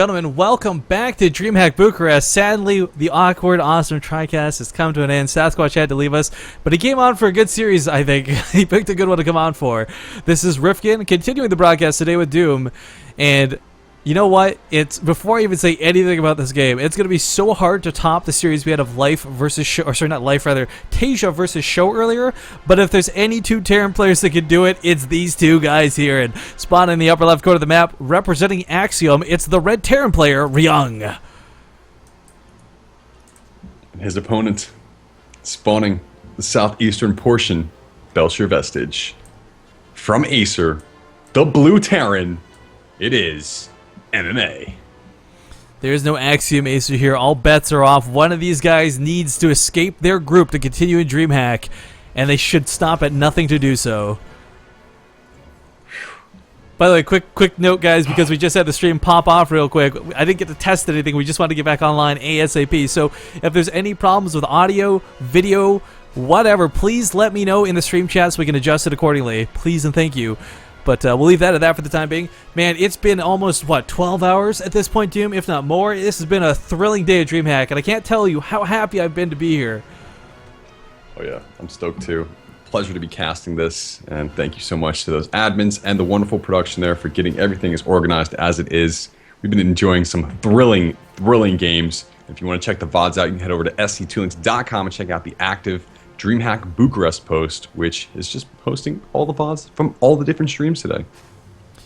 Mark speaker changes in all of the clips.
Speaker 1: Gentlemen, welcome back to DreamHack Bucharest. Sadly, the awkward, awesome TriCast has come to an end. Sasquatch had to leave us, but he came on for a good series, I think. He picked a good one to come on for. This is Rifkin, continuing the broadcast today with Doom, and you know what? It's before I even say anything about this game, it's going to be so hard to top the series we had of Life versus Show, or sorry, not Life, rather, Tasia versus Show earlier, but if there's any two Terran players that can do it, it's these two guys here, and spawning in the upper left corner of the map, representing Axiom, it's the red Terran player, Ryung.
Speaker 2: His opponent, spawning the southeastern portion, Belcher Vestige. From ACER, the blue Terran, it is MMA.
Speaker 1: There's no Axiom Acer here. All bets are off. One of these guys needs to escape their group to continue in DreamHack, and they should stop at nothing to do so. By the way, quick note, guys, because we just had the stream pop off real quick. I didn't get to test anything. We just wanted to get back online ASAP. So if there's any problems with audio, video, whatever, please let me know in the stream chat so we can adjust it accordingly. Please and thank you. But we'll leave that at that for the time being. Man, it's been almost, what, 12 hours at this point, Doom, if not more. This has been a thrilling day of DreamHack, and I can't tell you how happy I've been to be here.
Speaker 2: Oh yeah, I'm stoked too. Pleasure to be casting this, and thank you so much to those admins and the wonderful production there for getting everything as organized as it is. We've been enjoying some thrilling games. If you want to check the VODs out, you can head over to sc2links.com and check out the active DreamHack Bucharest post, which is just posting all the VODs from all the different streams today.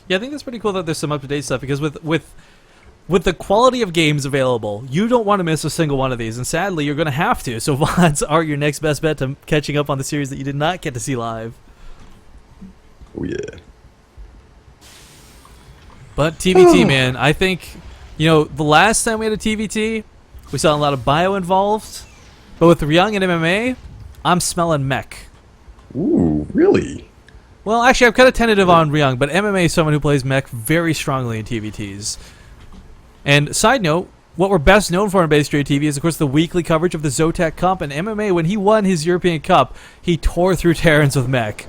Speaker 1: Yeah, I think that's pretty cool that there's some up-to-date stuff, because with the quality of games available, you don't want to miss a single one of these, and sadly, you're going to have to. So VODs are your next best bet to catching up on the series that you did not get to see live.
Speaker 2: Oh yeah.
Speaker 1: But TVT, man, I think, you know, the last time we had a TVT, we saw a lot of bio involved, but with Ryung and MMA, I'm smelling mech.
Speaker 2: Ooh, really?
Speaker 1: Well, actually, I'm kind of tentative on Ryung, but MMA is someone who plays mech very strongly in TVTs. And side note, what we're best known for in Base Trade TV is, of course, the weekly coverage of the Zotac Cup. And MMA, when he won his European Cup, he tore through Terrans with mech.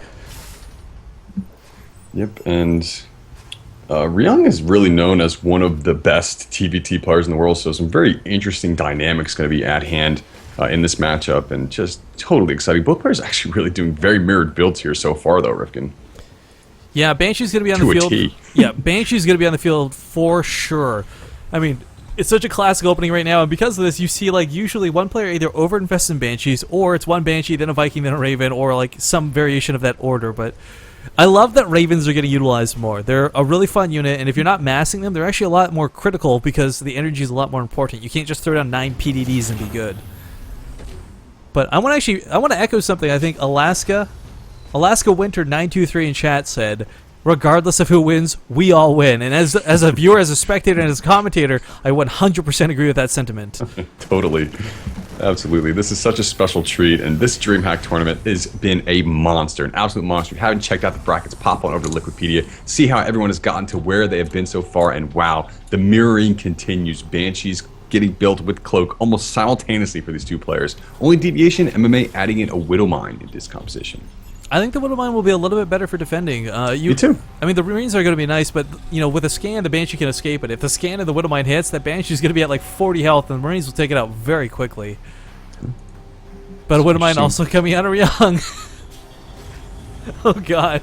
Speaker 2: Yep, and Ryung is really known as one of the best TVT players in the world, so some very interesting dynamics going to be at hand in this matchup, and just totally exciting. Both players actually really doing very mirrored builds here so far, though, Rifkin.
Speaker 1: Yeah, Banshee's going to be on the field. Yeah, Banshee's going to be on the field for sure. I mean, it's such a classic opening right now, and because of this, you see, like, usually one player either over-invests in Banshees, or it's one Banshee, then a Viking, then a Raven, or, like, some variation of that order, but I love that Ravens are getting utilized more. They're a really fun unit, and if you're not massing them, they're actually a lot more critical because the energy is a lot more important. You can't just throw down 9 PDDs and be good. But I want to echo something. I think Alaska Winter 923 in chat said, regardless of who wins, we all win. And as a viewer, as a spectator, and as a commentator, I 100% agree with that sentiment.
Speaker 2: Totally. Absolutely. This is such a special treat, and this DreamHack tournament has been a monster, an absolute monster. If you haven't checked out the brackets, pop on over to Liquipedia, see how everyone has gotten to where they have been so far, and wow, the mirroring continues. Banshees getting built with Cloak almost simultaneously for these two players. Only deviation, MMA adding in a Widowmine in this composition.
Speaker 1: I think the Widowmine will be a little bit better for defending. Me
Speaker 2: too.
Speaker 1: I mean, the Marines are going to be nice, but, you know, with a scan, the Banshee can escape it. If the scan of the Widowmine hits, that Banshee's going to be at like 40 health, and the Marines will take it out very quickly. But a Widowmine also coming out of Ryung. Oh, God.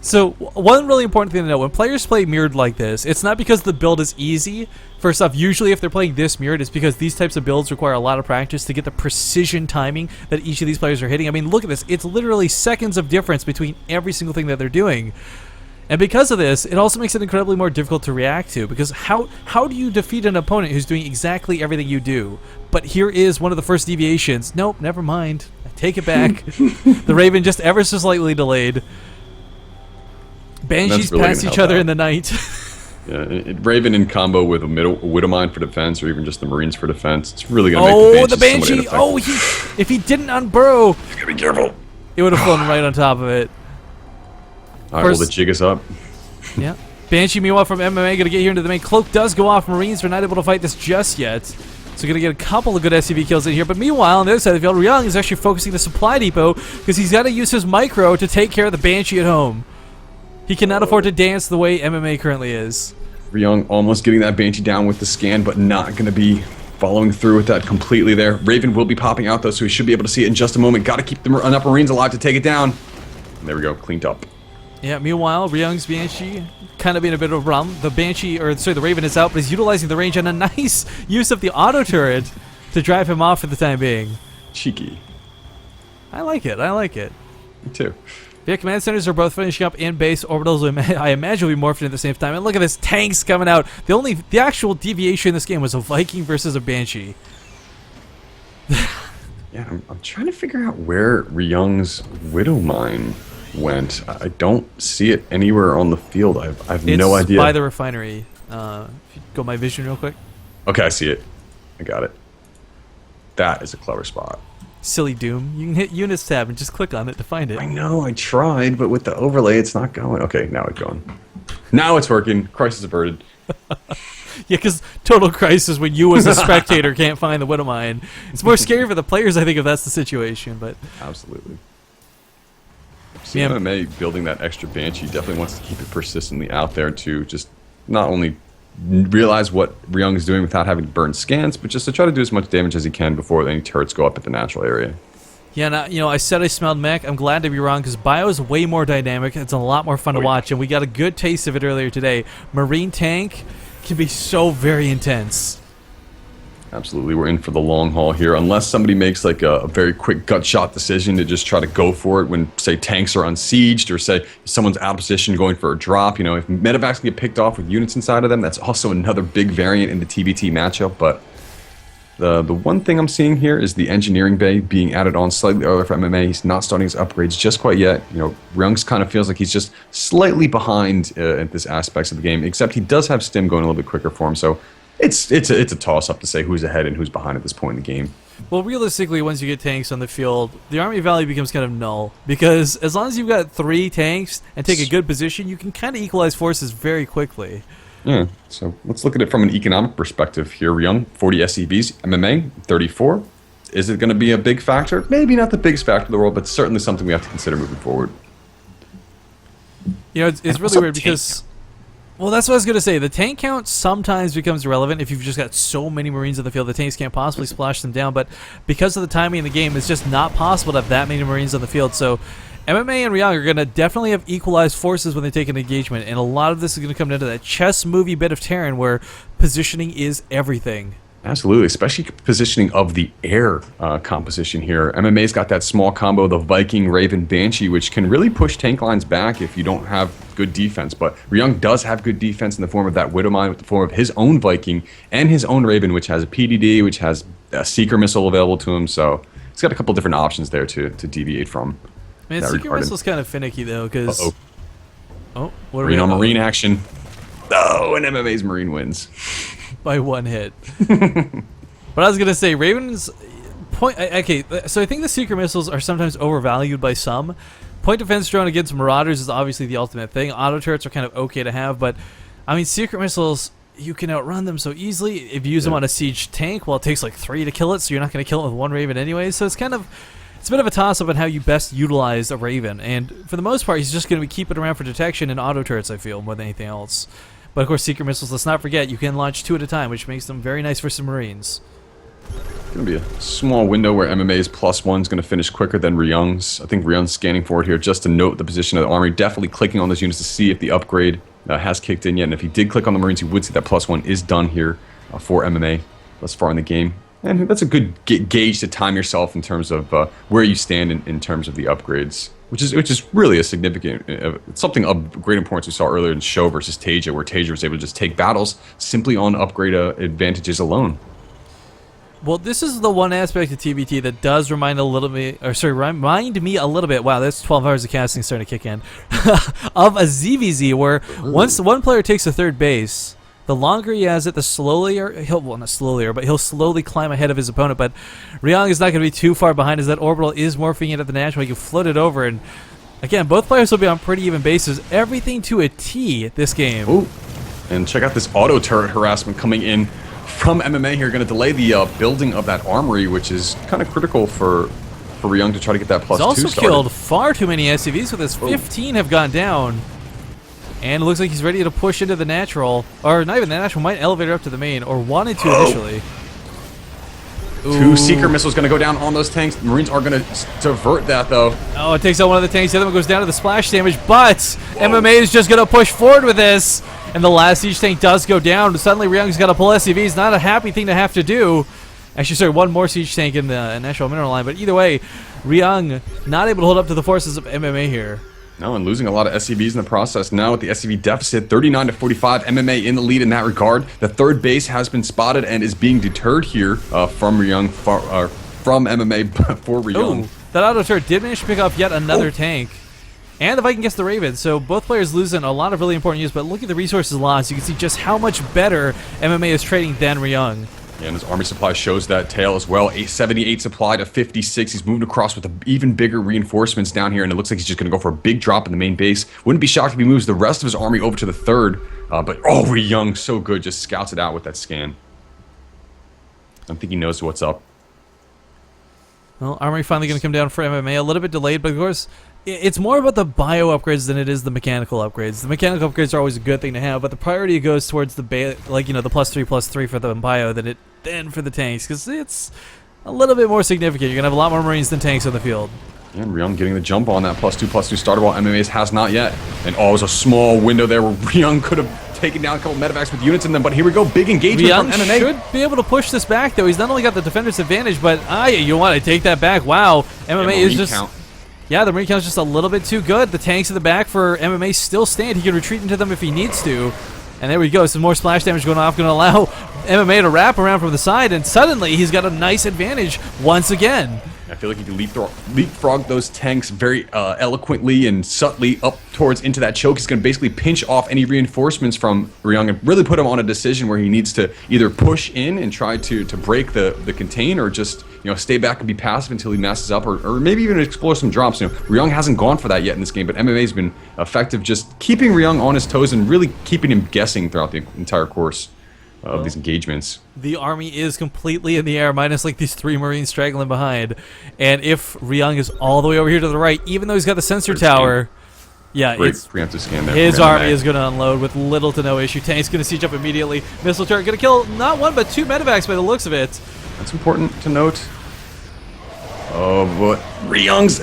Speaker 1: So, one really important thing to know, when players play mirrored like this, it's not because the build is easy. First off, usually if they're playing this mirrored, it's because these types of builds require a lot of practice to get the precision timing that each of these players are hitting. I mean, look at this. It's literally seconds of difference between every single thing that they're doing. And because of this, it also makes it incredibly more difficult to react to, because how do you defeat an opponent who's doing exactly everything you do? But here is one of the first deviations. Nope, never mind. I take it back. The Raven just ever so slightly delayed. Banshees really pass each other in the night.
Speaker 2: Yeah, Raven in combo with a Widowmine for defense, or even just the Marines for defense. It's really going to make the Banshee.
Speaker 1: Oh, if he didn't unburrow,
Speaker 2: you gotta be careful.
Speaker 1: It would have flown right on top of it.
Speaker 2: All right, well, the jig is up.
Speaker 1: Yeah. Banshee, meanwhile, from MMA, going to get here into the main. Cloak does go off. Marines are not able to fight this just yet. So going to get a couple of good SCV kills in here. But meanwhile, on the other side of the field, Ryung is actually focusing the supply depot because he's got to use his micro to take care of the Banshee at home. He cannot afford to dance the way MMA currently is.
Speaker 2: Ryung almost getting that Banshee down with the scan, but not going to be following through with that completely there. Raven will be popping out, though, so we should be able to see it in just a moment. Got to keep the upper Marines alive to take it down. And there we go, cleaned up.
Speaker 1: Yeah, meanwhile, Ryung's Banshee kind of being a bit of a problem. The Banshee, or sorry, the Raven is out, but he's utilizing the range and a nice use of the auto turret to drive him off for the time being.
Speaker 2: Cheeky.
Speaker 1: I like it, I like it.
Speaker 2: Me too.
Speaker 1: Yeah, command centers are both finishing up in base. Orbitals, I imagine, will be morphing at the same time. And look at this, tanks coming out. The actual deviation in this game was a Viking versus a Banshee.
Speaker 2: Yeah, I'm trying to figure out where Ryung's Widow Mine went. I don't see it anywhere on the field. I have no idea.
Speaker 1: It's by the refinery. If you go my vision real quick.
Speaker 2: Okay, I see it. I got it. That is a clever spot.
Speaker 1: Silly Doom. You can hit Units tab and just click on it to find it.
Speaker 2: I know, I tried, but with the overlay, it's not going. Okay, now it's going. Now it's working. Crisis averted.
Speaker 1: Yeah, because total crisis when you as a spectator can't find the Widow Mine. It's more scary for the players, I think, if that's the situation. But
Speaker 2: absolutely. See, MMA building that extra Banshee definitely wants to keep it persistently out there to just not only realize what Ryung is doing without having to burn scans, but just to try to do as much damage as he can before any turrets go up at the natural area.
Speaker 1: Yeah, now, you know, I said I smelled mech. I'm glad to be wrong because Bio is way more dynamic. It's a lot more fun to watch, and we got a good taste of it earlier today. Marine tank can be so very intense.
Speaker 2: Absolutely, we're in for the long haul here. Unless somebody makes like a very quick gut shot decision to just try to go for it when, say, tanks are unsieged, or say someone's out of position going for a drop. You know, if medevacs can get picked off with units inside of them, that's also another big variant in the TBT matchup. But the one thing I'm seeing here is the engineering bay being added on slightly earlier for MMA. He's not starting his upgrades just quite yet. You know, Ryung's kind of feels like he's just slightly behind at this aspects of the game, except he does have stim going a little bit quicker for him. So it's a toss-up to say who's ahead and who's behind at this point in the game.
Speaker 1: Well, realistically, once you get tanks on the field, the army value becomes kind of null. Because as long as you've got 3 tanks and take a good position, you can kind of equalize forces very quickly.
Speaker 2: Yeah, so let's look at it from an economic perspective here. Ryung, 40 SCVs, MMA, 34. Is it going to be a big factor? Maybe not the biggest factor in the world, but certainly something we have to consider moving forward.
Speaker 1: You know, it's really weird because... Well, that's what I was going to say. The tank count sometimes becomes irrelevant if you've just got so many Marines on the field. The tanks can't possibly splash them down, but because of the timing in the game, it's just not possible to have that many Marines on the field. So MMA and Ryung are going to definitely have equalized forces when they take an engagement, and a lot of this is going to come down to that chess movie bit of Terran where positioning is everything.
Speaker 2: Absolutely, especially positioning of the air composition here. MMA's got that small combo, the Viking, Raven, Banshee, which can really push tank lines back if you don't have good defense. But Ryung does have good defense in the form of that Widow Mine, with the form of his own Viking and his own Raven, which has a PDD, which has a Seeker missile available to him. So he's got a couple different options there to deviate from.
Speaker 1: Man, Seeker missile's kind of finicky though, because
Speaker 2: what are we on Marine action? Oh, and MMA's Marine wins.
Speaker 1: By 1 hit. But I was going to say, Raven's point... Okay, so I think the Seeker missiles are sometimes overvalued by some. Point defense drone against Marauders is obviously the ultimate thing. Auto turrets are kind of okay to have, but I mean, Secret missiles, you can outrun them so easily. If you use them on a siege tank, well, it takes like 3 to kill it, so you're not going to kill it with 1 Raven anyway. So it's kind of... It's a bit of a toss-up on how you best utilize a Raven. And for the most part, he's just going to be keeping around for detection and auto turrets, I feel, more than anything else. But of course, Secret missiles, let's not forget, you can launch 2 at a time, which makes them very nice for some Marines.
Speaker 2: It's going to be a small window where MMA's +1 is going to finish quicker than Ryung's. I think Ryung's scanning forward here just to note the position of the army, definitely clicking on those units to see if the upgrade has kicked in yet. And if he did click on the Marines, he would see that +1 is done here for MMA thus far in the game. And that's a good gauge to time yourself in terms of where you stand in terms of the upgrades. Which is really a significant, something of great importance we saw earlier in Show versus Tasia, where Tasia was able to just take battles simply on upgrade advantages alone.
Speaker 1: Well, this is the one aspect of TBT that does remind me a little bit. Wow, that's 12 hours of casting starting to kick in. Of a ZVZ, where once one player takes a 3rd base, the longer he has it, the slowlier he'll slowly climb ahead of his opponent. But Ryung is not going to be too far behind as that orbital is morphing into the natural. He can float it over, and again, both players will be on pretty even bases. Everything to a T this game.
Speaker 2: Ooh. And check out this auto turret harassment coming in from MMA here. Going to delay the building of that armory, which is kind of critical for Ryung to try to get that +2 started.
Speaker 1: He's also killed far too many SCVs with this. 15 have gone down. And it looks like he's ready to push into the natural. Or not even the natural, might elevator up to the main. Or wanted to initially.
Speaker 2: Two Seeker missiles going to go down on those tanks. The Marines are going to divert that, though.
Speaker 1: Oh, it takes out one of the tanks. The other one goes down to the splash damage. But MMA is just going to push forward with this. And the last siege tank does go down. Suddenly, Ryung's got to pull SCVs. Not a happy thing to have to do. Actually, sorry, one more siege tank in the natural mineral line. But either way, Ryung not able to hold up to the forces of MMA here.
Speaker 2: No, and losing a lot of SCVs in the process now with the SCV deficit, 39 to 45, MMA in the lead in that regard. The third base has been spotted and is being deterred here from Ryung, from MMA for Ryung.
Speaker 1: Ooh, that auto turret did manage to pick off yet another tank. And the Viking gets the Raven, so both players losing a lot of really important use, but look at the resources lost. You can see just how much better MMA is trading than Ryung.
Speaker 2: And his army supply shows that tail as well. 78 supply to 56. He's moving across with even bigger reinforcements down here, and it looks like he's just going to go for a big drop in the main base. Wouldn't be shocked if he moves the rest of his army over to the third. But Ryung, so good, just scouts it out with that scan. I think he knows what's up.
Speaker 1: Well, armory finally going to come down for MMA. A little bit delayed, but of course, it's more about the bio upgrades than it is the mechanical upgrades. The mechanical upgrades are always a good thing to have, but the priority goes towards the the +3/+3 for the bio than for the tanks, because it's a little bit more significant. You're gonna have a lot more Marines than tanks on the field.
Speaker 2: And Ryung getting the jump on that +2/+2 starter while MMA's has not yet. And it was a small window there where Ryung could have taken down a couple medevacs with units in them, but here we go, big engagement
Speaker 1: Ryung
Speaker 2: from MMA.
Speaker 1: should be able to push this back, though. He's not only got the defender's advantage, but you want to take that back. Wow, MMA is just... Yeah, the Marine count is just a little bit too good. The tanks in the back for MMA still stand. He can retreat into them if he needs to. And there we go. Some more splash damage going off, going to allow MMA to wrap around from the side, and suddenly he's got a nice advantage once again.
Speaker 2: I feel like he can leapfrog those tanks very eloquently and subtly up towards into that choke. He's going to basically pinch off any reinforcements from Ryung and really put him on a decision where he needs to either push in and try to break the contain, or just stay back and be passive until he messes up, or maybe even explore some drops. Ryung hasn't gone for that yet in this game, but MMA's been effective just keeping Ryung on his toes and really keeping him guessing throughout the entire course of these engagements.
Speaker 1: The army is completely in the air, minus like these 3 Marines straggling behind. And if Ryung is all the way over here to the right, even though he's got the sensor tower, yeah,
Speaker 2: great preemptive scan there.
Speaker 1: His army is going to unload with little to no issue. Tank's going to siege up immediately. Missile turret going to kill not 1 but 2 medevacs by the looks of it.
Speaker 2: That's important to note. Oh, but Ryung's...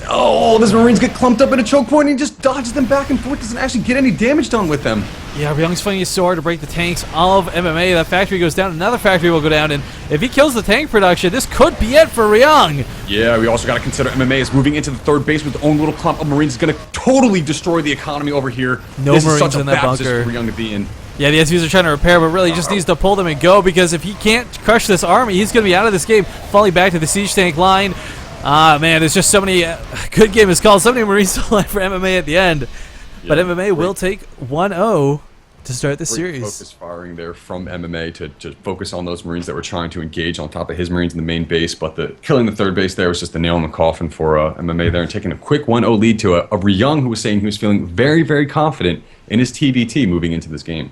Speaker 2: this Marines get clumped up in a choke point and he just dodges them back and forth. Doesn't actually get any damage done with them.
Speaker 1: Yeah, Ryung's fighting so hard to break the tanks of MMA. That factory goes down. Another factory will go down. And if he kills the tank production, this could be it for Ryung.
Speaker 2: Yeah, we also got to consider MMA is moving into the third base with their own little clump of Marines. It's going to totally destroy the economy over here.
Speaker 1: This is such a bad
Speaker 2: position for Ryung to be in.
Speaker 1: Yeah, the SVs are trying to repair, but really just needs to pull them and go, because if he can't crush this army, he's going to be out of this game, falling back to the siege tank line. Man, there's just so many good game is called. So many Marines still left for MMA at the end. But MMA will take 1-0 to start the series.
Speaker 2: Focus firing there from MMA to focus on those Marines that were trying to engage on top of his Marines in the main base. But killing the third base there was just the nail in the coffin for MMA there, and taking a quick 1-0 lead to a Ryung who was saying he was feeling very, very confident in his TVT moving into this game.